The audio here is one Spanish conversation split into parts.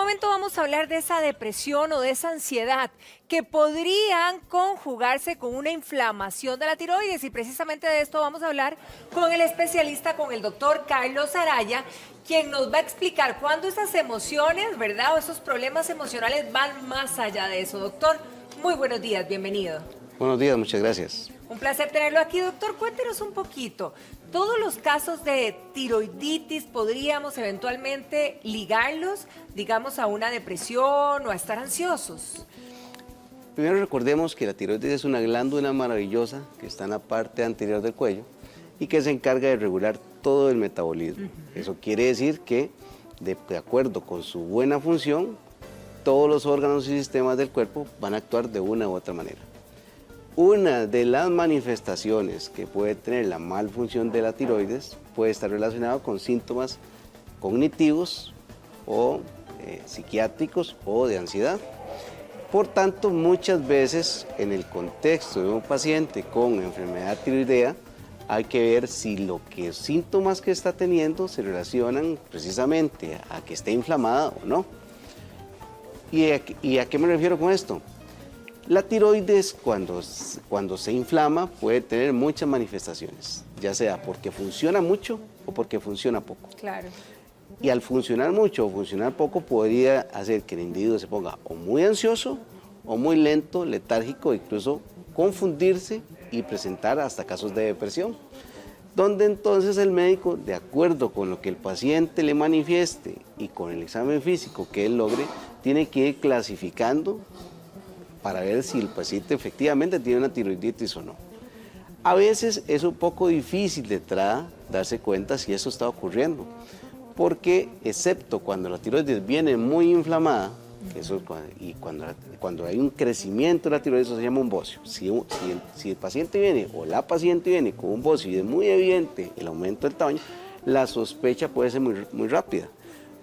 momento vamos a hablar de esa depresión o de esa ansiedad que podrían conjugarse con una inflamación de la tiroides y precisamente de esto vamos a hablar con el especialista, con el doctor Carlos Araya, quien nos va a explicar cuándo esas emociones, ¿verdad? O esos problemas emocionales van más allá de eso. Doctor, muy buenos días, bienvenido. Buenos días, muchas gracias. Un placer tenerlo aquí, doctor. Cuéntenos un poquito. ¿Todos los casos de tiroiditis podríamos eventualmente ligarlos, digamos, a una depresión o a estar ansiosos? Primero recordemos que la tiroides es una glándula maravillosa que está en la parte anterior del cuello y que se encarga de regular todo el metabolismo. Eso quiere decir que, de acuerdo con su buena función, todos los órganos y sistemas del cuerpo van a actuar de una u otra manera. Una de las manifestaciones que puede tener la malfunción de la tiroides puede estar relacionada con síntomas cognitivos o psiquiátricos o de ansiedad. Por tanto, muchas veces en el contexto de un paciente con enfermedad tiroidea hay que ver si los síntomas que está teniendo se relacionan precisamente a que esté inflamada o no. ¿Y a qué me refiero con esto? La tiroides cuando se inflama puede tener muchas manifestaciones, ya sea porque funciona mucho o porque funciona poco. Claro. Y al funcionar mucho o funcionar poco podría hacer que el individuo se ponga o muy ansioso o muy lento, letárgico, incluso confundirse y presentar hasta casos de depresión, donde entonces el médico, de acuerdo con lo que el paciente le manifieste y con el examen físico que él logre, tiene que ir clasificando para ver si el paciente efectivamente tiene una tiroiditis o no. A veces es un poco difícil de entrada darse cuenta si eso está ocurriendo, porque excepto cuando la tiroides viene muy inflamada, y cuando hay un crecimiento de la tiroides, eso se llama un bocio. Si el paciente viene o la paciente viene con un bocio y es muy evidente el aumento del tamaño, la sospecha puede ser muy rápida.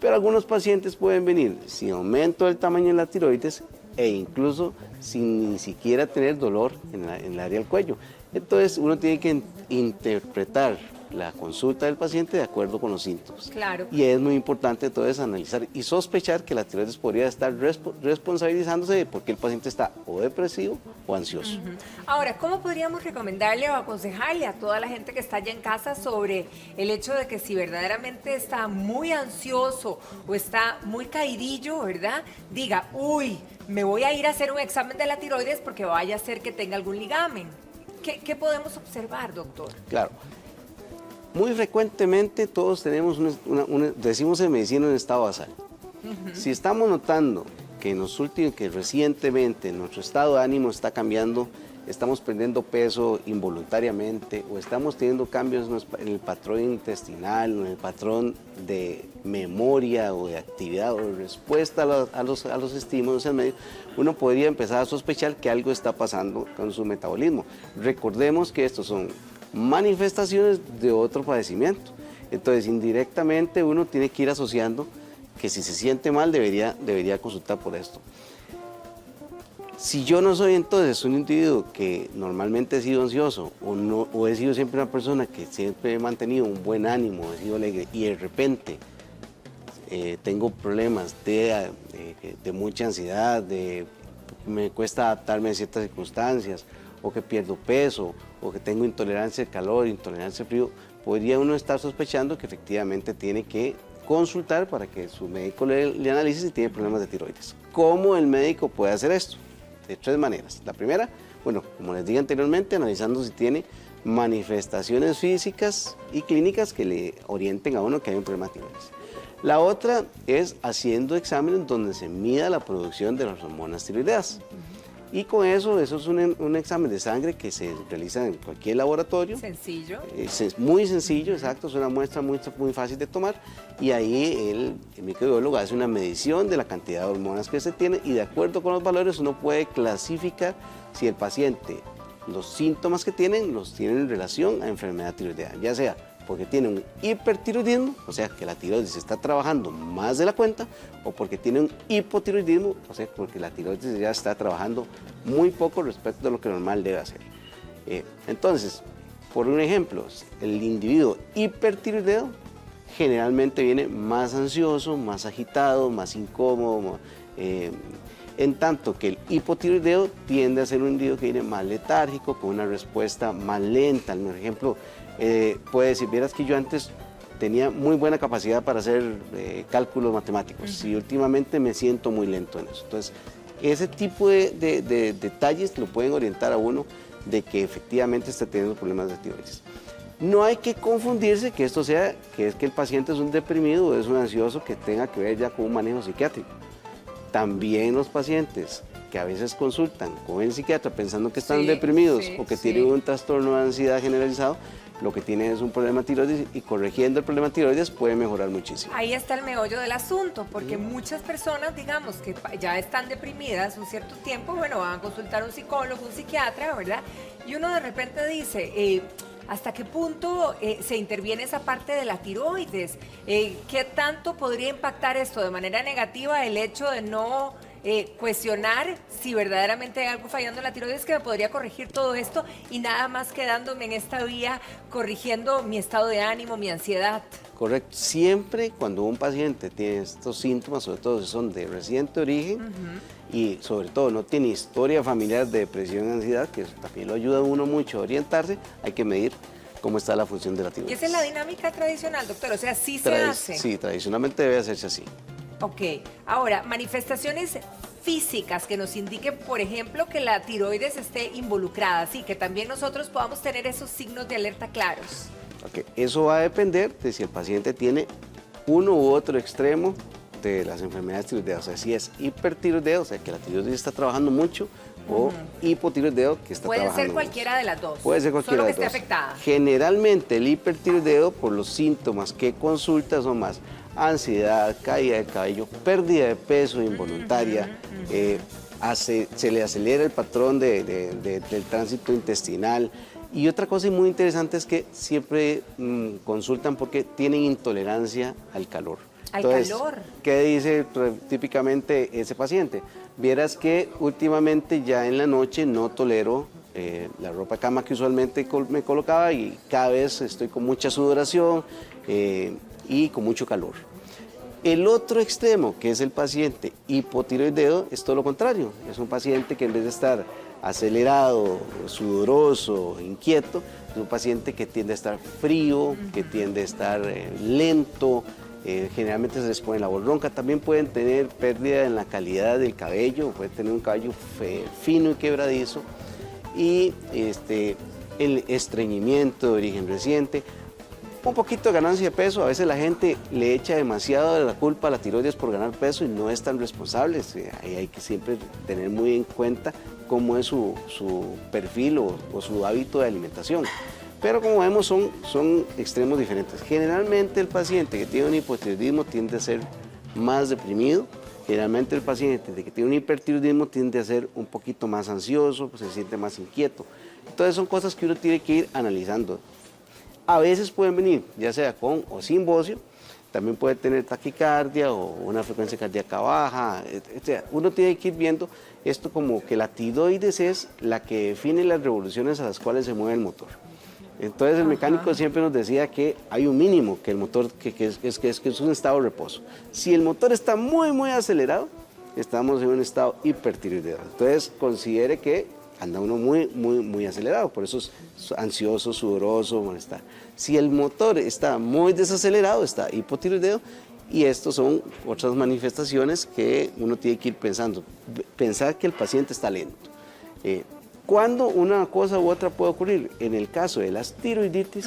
Pero algunos pacientes pueden venir sin aumento del tamaño de la tiroides e incluso sin ni siquiera tener dolor en el área del cuello. Entonces uno tiene que interpretar la consulta del paciente de acuerdo con los síntomas. Claro. Y es muy importante entonces analizar y sospechar que la tiroides podría estar responsabilizándose de por qué el paciente está o depresivo o ansioso. Ahora, ¿cómo podríamos recomendarle o aconsejarle a toda la gente que está allá en casa sobre el hecho de que si verdaderamente está muy ansioso o está muy caidillo, ¿verdad? Diga, uy, me voy a ir a hacer un examen de la tiroides porque vaya a ser que tenga algún ligamen. ¿Qué podemos observar, doctor? Claro. Muy frecuentemente todos tenemos, decimos en medicina, un estado basal. Si estamos notando que recientemente nuestro estado de ánimo está cambiando, estamos perdiendo peso involuntarios o estamos teniendo cambios en el patrón intestinal, en el patrón de memoria o de actividad o de respuesta a los estímulos en medio, uno podría empezar a sospechar que algo está pasando con su metabolismo. Recordemos que estos son manifestaciones de otro padecimiento. Entonces, indirectamente uno tiene que ir asociando que si se siente mal debería consultar por esto. Si yo no soy entonces un individuo que normalmente he sido ansioso o he sido siempre una persona que siempre he mantenido un buen ánimo, he sido alegre y de repente tengo problemas de mucha ansiedad, me cuesta adaptarme a ciertas circunstancias, o que pierdo peso, o que tengo intolerancia al calor, intolerancia al frío, podría uno estar sospechando que efectivamente tiene que consultar para que su médico le analice si tiene problemas de tiroides. ¿Cómo el médico puede hacer esto? De 3 maneras. La primera, bueno, como les dije anteriormente, analizando si tiene manifestaciones físicas y clínicas que le orienten a uno que hay un problema de tiroides. La otra es haciendo exámenes donde se mida la producción de las hormonas tiroideas. Y con eso es un examen de sangre que se realiza en cualquier laboratorio. Sencillo. Es muy sencillo, exacto, es una muestra muy fácil de tomar. Y ahí el microbiólogo hace una medición de la cantidad de hormonas que se tiene y de acuerdo con los valores uno puede clasificar si el paciente, los síntomas que tienen, los tienen en relación a enfermedad tiroidea, ya sea porque tiene un hipertiroidismo, o sea que la tiroides está trabajando más de la cuenta, o porque tiene un hipotiroidismo, o sea porque la tiroides ya está trabajando muy poco respecto a lo que normal debe hacer. Entonces, por un ejemplo, el individuo hipertiroideo generalmente viene más ansioso, más agitado, más incómodo, en tanto que el hipotiroideo tiende a ser un individuo que viene más letárgico, con una respuesta más lenta. Por ejemplo, puede decir, vieras que yo antes tenía muy buena capacidad para hacer cálculos matemáticos y últimamente me siento muy lento en eso. Entonces, ese tipo de detalles lo pueden orientar a uno de que efectivamente está teniendo problemas de tiroides. No hay que confundirse que esto sea, que es que el paciente es un deprimido o es un ansioso que tenga que ver ya con un manejo psiquiátrico. También los pacientes que a veces consultan con el psiquiatra pensando que están deprimidos o que tienen un trastorno de ansiedad generalizado, lo que tienen es un problema tiroides y corrigiendo el problema tiroides puede mejorar muchísimo. Ahí está el meollo del asunto, porque muchas personas, digamos, que ya están deprimidas un cierto tiempo, bueno, van a consultar a un psicólogo, un psiquiatra, ¿verdad? Y uno de repente dice, ¿hasta qué punto se interviene esa parte de la tiroides? ¿Qué tanto podría impactar esto de manera negativa el hecho de no cuestionar si verdaderamente hay algo fallando en la tiroides que me podría corregir todo esto y nada más quedándome en esta vía corrigiendo mi estado de ánimo, mi ansiedad? Correcto. Siempre cuando un paciente tiene estos síntomas, sobre todo si son de reciente origen y sobre todo no tiene historia familiar de depresión y ansiedad, que también lo ayuda a uno mucho a orientarse, hay que medir cómo está la función de la tiroides. ¿Y esa es la dinámica tradicional, doctor? O sea, ¿sí se hace? Sí, tradicionalmente debe hacerse así. Ok, ahora, manifestaciones físicas que nos indiquen, por ejemplo, que la tiroides esté involucrada, sí, que también nosotros podamos tener esos signos de alerta claros. Okay. Eso va a depender de si el paciente tiene uno u otro extremo de las enfermedades tiroideas, o sea, si es hipertiroideo, o sea, que la tiroides está trabajando mucho, o hipotiroideo, que está trabajando Puede ser cualquiera de las dos. Puede ser cualquiera de las dos. Solo que esté afectada. Generalmente el hipertiroideo, por los síntomas que consulta, son más ansiedad, caída de cabello, pérdida de peso involuntaria, se le acelera el patrón del tránsito intestinal. Y otra cosa muy interesante es que siempre consultan porque tienen intolerancia al calor. Entonces, ¿qué dice típicamente ese paciente? Vieras que últimamente ya en la noche no tolero la ropa de cama que usualmente me colocaba y cada vez estoy con mucha sudoración y con mucho calor. El otro extremo, que es el paciente hipotiroideo, es todo lo contrario. Es un paciente que en vez de estar acelerado, sudoroso, inquieto, es un paciente que tiende a estar frío, que tiende a estar lento, generalmente se les pone la voz ronca. También pueden tener pérdida en la calidad del cabello, pueden tener un cabello fino y quebradizo, y el estreñimiento de origen reciente. Un poquito de ganancia de peso, a veces la gente le echa demasiado de la culpa a la tiroides por ganar peso y no es tan responsable. Ahí hay que siempre tener muy en cuenta cómo es su perfil o su hábito de alimentación. Pero como vemos son extremos diferentes. Generalmente el paciente que tiene un hipotiroidismo tiende a ser más deprimido. Generalmente el paciente que tiene un hipertiroidismo tiende a ser un poquito más ansioso, pues se siente más inquieto. Entonces son cosas que uno tiene que ir analizando. A veces pueden venir, ya sea con o sin bocio, también puede tener taquicardia o una frecuencia cardíaca baja, etc. Uno tiene que ir viendo esto como que la tiroides es la que define las revoluciones a las cuales se mueve el motor. Entonces el mecánico siempre nos decía que hay un mínimo, que el motor que es un estado de reposo. Si el motor está muy acelerado, estamos en un estado hipertiroideo. Entonces considere que anda uno muy acelerado, por eso es ansioso, sudoroso, malestar. Si el motor está muy desacelerado, está hipotiroideo, y estos son otras manifestaciones que uno tiene que ir pensando. Pensar que el paciente está lento. ¿Cuándo una cosa u otra puede ocurrir? En el caso de las tiroiditis,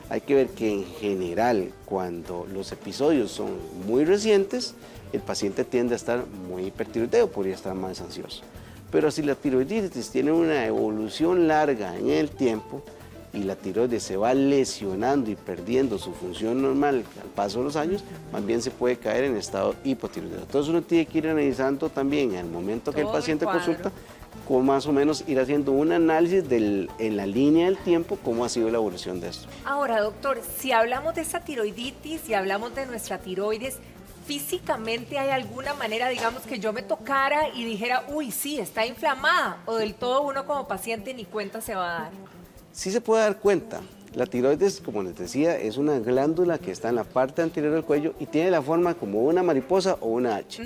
hay que ver que en general, cuando los episodios son muy recientes, el paciente tiende a estar muy hipertiroideo, podría estar más ansioso. Pero si la tiroiditis tiene una evolución larga en el tiempo y la tiroides se va lesionando y perdiendo su función normal al paso de los años, más bien se puede caer en estado hipotiroideo. Entonces uno tiene que ir analizando también en el momento que el paciente consulta, como más o menos ir haciendo un análisis en la línea del tiempo, cómo ha sido la evolución de esto. Ahora, doctor, si hablamos de esa tiroiditis, si hablamos de nuestra tiroides, ¿físicamente hay alguna manera, digamos, que yo me tocara y dijera, uy, sí, está inflamada? ¿O del todo uno como paciente ni cuenta se va a dar? Sí se puede dar cuenta. La tiroides, como les decía, es una glándula que está en la parte anterior del cuello y tiene la forma como una mariposa o una H.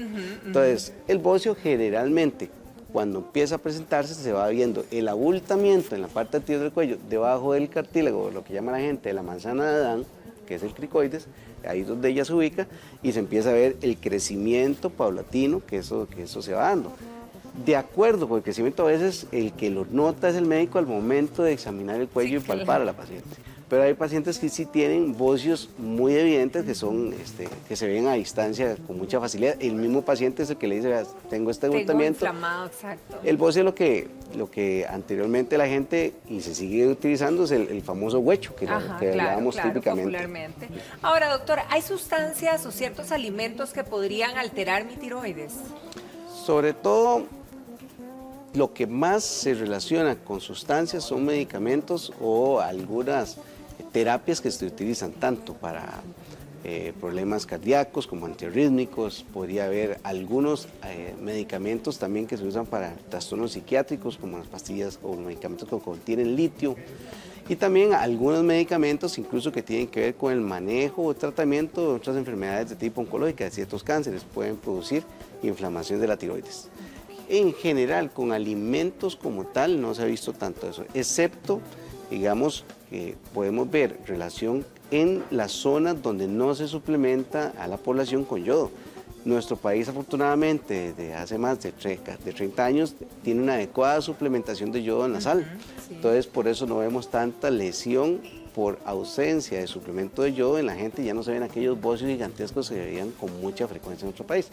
Entonces, el bocio generalmente, cuando empieza a presentarse, se va viendo el abultamiento en la parte anterior del cuello, debajo del cartílago, lo que llama la gente de la manzana de Adán, que es el cricoides, ahí es donde ella se ubica, y se empieza a ver el crecimiento paulatino que eso se va dando. De acuerdo con el crecimiento, a veces el que lo nota es el médico al momento de examinar el cuello y palpar a la paciente. Pero hay pacientes que sí tienen bocios muy evidentes que son que se ven a distancia con mucha facilidad. El mismo paciente es el que le dice: "Vea, tengo este abultamiento". Inflamado, exacto. El bocio es lo que anteriormente la gente, y se sigue utilizando, es el famoso huecho que hablábamos típicamente. Popularmente. Ahora, doctor, ¿hay sustancias o ciertos alimentos que podrían alterar mi tiroides? Sobre todo, lo que más se relaciona con sustancias son medicamentos o algunas terapias que se utilizan tanto para problemas cardíacos como antiarrítmicos. Podría haber algunos medicamentos también que se usan para trastornos psiquiátricos, como las pastillas o medicamentos que contienen litio. Y también algunos medicamentos incluso que tienen que ver con el manejo o tratamiento de otras enfermedades de tipo oncológica, de ciertos cánceres, pueden producir inflamación de la tiroides. En general, con alimentos como tal no se ha visto tanto eso, excepto, digamos, que podemos ver relación en las zonas donde no se suplementa a la población con yodo. Nuestro país, afortunadamente, desde hace más de 30 años, tiene una adecuada suplementación de yodo en la sal. Sí. Entonces, por eso no vemos tanta lesión por ausencia de suplemento de yodo en la gente. Ya no se ven aquellos bocios gigantescos que se veían con mucha frecuencia en nuestro país.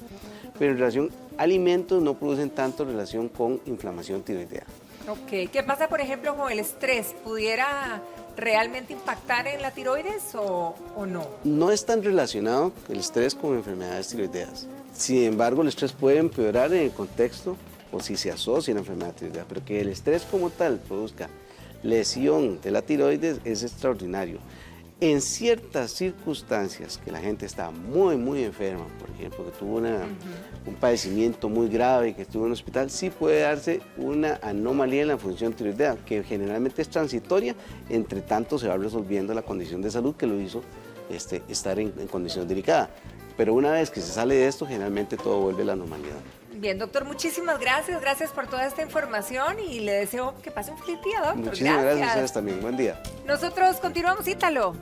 Pero en relación a alimentos no producen tanto relación con inflamación tiroidea. Ok, ¿qué pasa, por ejemplo, con el estrés? ¿Pudiera realmente impactar en la tiroides o no? No es tan relacionado el estrés con enfermedades tiroideas. Sin embargo, el estrés puede empeorar en el contexto o si se asocia a una enfermedad tiroidea, pero que el estrés como tal produzca lesión de la tiroides es extraordinario. En ciertas circunstancias que la gente está muy, muy enferma, por ejemplo, que tuvo un padecimiento muy grave, que estuvo en el hospital, sí puede darse una anomalía en la función tiroidea, que generalmente es transitoria, entre tanto se va resolviendo la condición de salud que lo hizo estar en condición delicada. Pero una vez que se sale de esto, generalmente todo vuelve a la normalidad. Bien, doctor, muchísimas gracias. Gracias por toda esta información y le deseo que pase un feliz día, doctor. Muchísimas gracias a ustedes también. Buen día. Nosotros continuamos, Ítalo.